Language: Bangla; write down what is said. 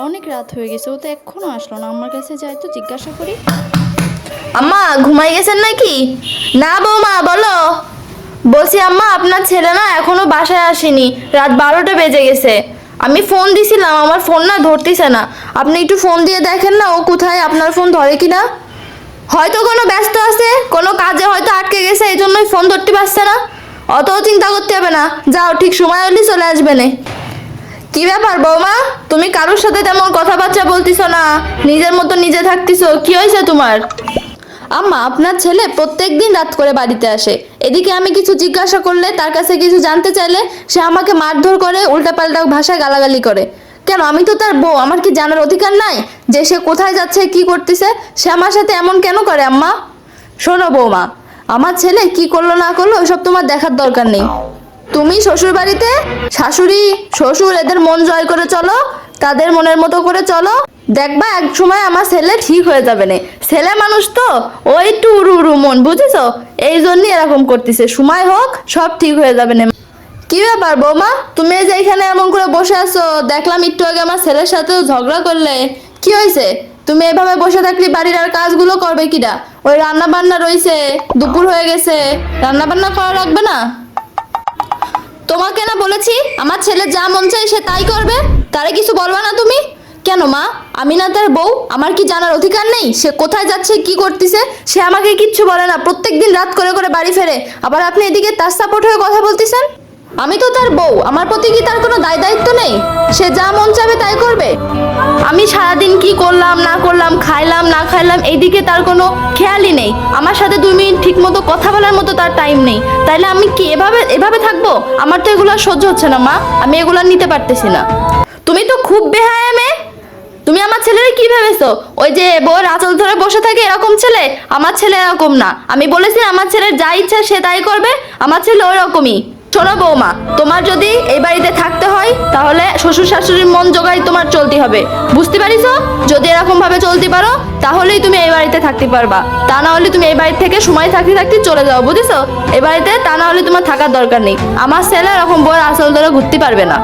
অনেক রাত হয়ে গেছে, ও তো এখনো আসলো না। আমার কাছে যাই তো জিজ্ঞাসা করি। আম্মা ঘুমাই গেছেন নাকি? না বৌমা বলো। বলছি আম্মা আপনার ছেলে না এখনো বাসায় আসেনি, রাত 12টা বেজে গেছে। আমি ফোন দিছিলাম, আমার ফোন না ধরতেছে না। আপনি একটু ফোন দিয়ে দেখেন না ও কোথায়, আপনার ফোন ধরে কিনা। হয়তো কোনো ব্যস্ত আছে, কোনো কাজে হয়তো আটকে গেছে, এই জন্যই ফোন ধরতে পারছে না। অত চিন্তা করতে হবে না, যাও ঠিক সময় হলেই চলে আসবে না। কি ব্যাপার বৌমা, তুমি কারোর সাথে তেমন কথাবার্তা বলতিছো না, নিজের মতো নিজে থাকতিছো, কি হয়েছে তোমার? আম্মা, আপনার ছেলে প্রত্যেক দিন রাত করে বাড়িতে আসে। এদিকে আমি কিছু জিজ্ঞাসা করলে, তার কাছে কিছু জানতে চাইলে সে আমাকে মারধর করে, উল্টাপাল্টা ভাষায় গালাগালি করে। কেন, আমি তো তার বউ, আমার কি জানার অধিকার নাই যে সে কোথায় যাচ্ছে, কি করতেছে? সে আমার সাথে এমন কেন করে আম্মা? শোনো বৌমা, আমার ছেলে কি করলো না করলো ওসব তোমার দেখার দরকার নেই। তুমি শ্বশুর বাড়িতে শাশুড়ি শ্বশুর এদের মন জয় করে চলো, তাদের মনের মতো করে চলো, দেখবা এক সময় আমার ছেলে ঠিক হয়ে যাবে না। ছেলে মানুষ তো, ওই একটু উড়ু উড়ু মন, বুঝেছো? এই জন্যই এরকম করতেছে, সময় হোক সব ঠিক হয়ে যাবে না। কি ব্যাপার বৌমা, তুমি এই যে এখানে এমন করে বসে আছো, দেখলাম একটু আগে আমার ছেলের সাথে ঝগড়া করলে। কি হয়েছে? তুমি এভাবে বসে থাকলে বাড়ির আর কাজগুলো করবে কিরা? ওই রান্না বান্না রয়েছে, দুপুর হয়ে গেছে, রান্না বান্না করা লাগবে না? তোমাকে না বলেছি আমার ছেলে যা মন চায় সে তাই করবে, তারে কিছু বলবা না তুমি? কেন মা, আমি না তার বউ, আমার কি জানার অধিকার নেই সে কোথায় যাচ্ছে, কি করতেছে? সে আমাকে কিচ্ছু বলে না, প্রত্যেকদিন রাত করে করে বাড়ি ফেরে, আবার আপনি এদিকে তার সাপোর্ট হয়ে কথা বলতেছেন। আমি তো তার বউ, আমার প্রতি কি তার কোনো দায় দায়িত্ব নেই? সে যা মন চাবে তাই করবে। আমি সারাদিন কি করলাম না করলাম, খাইলাম না খাইলাম, এইদিকে তার কোনো খেয়ালই নেই। আমার সাথে 2 মিনিট ঠিক মতো কথা বলার মতো তার টাইম নেই। তাইলে আমি কি এভাবে এভাবে থাকবো? আমার তো এগুলো আর সহ্য হচ্ছে না মা, আমি এগুলো আর নিতে পারতেছি না। তুমি তো খুব বেহায়া মেয়ে। তুমি আমার ছেলের কি ভেবেছো? ওই যে বউর আঁচল ধরে বসে থাকে এরকম ছেলে? আমার ছেলে এরকম না। আমি বলেছি আমার ছেলের যা ইচ্ছা সে তাই করবে, আমার ছেলে ওই রকমই। শোনো বৌমা, তোমার যদি এই বাড়িতে থাকতে হয় তাহলে শ্বশুর শাশুড়ির মন জোগাই তোমার চলতে হবে, বুঝতে পারিছো? যদি এরকম ভাবে চলতে পারো তাহলেই তুমি এই বাড়িতে থাকতে পারবা, তা না হলে তুমি এই বাড়ি থেকে সময় থাকতে থাকতে চলে যাও, বুঝেছো? এই বাড়িতে তা না হলে তোমার থাকার দরকার নেই। আমার ছেলে এরকম বউয়ের আঁচল ধরে ঘুরতে পারবে না।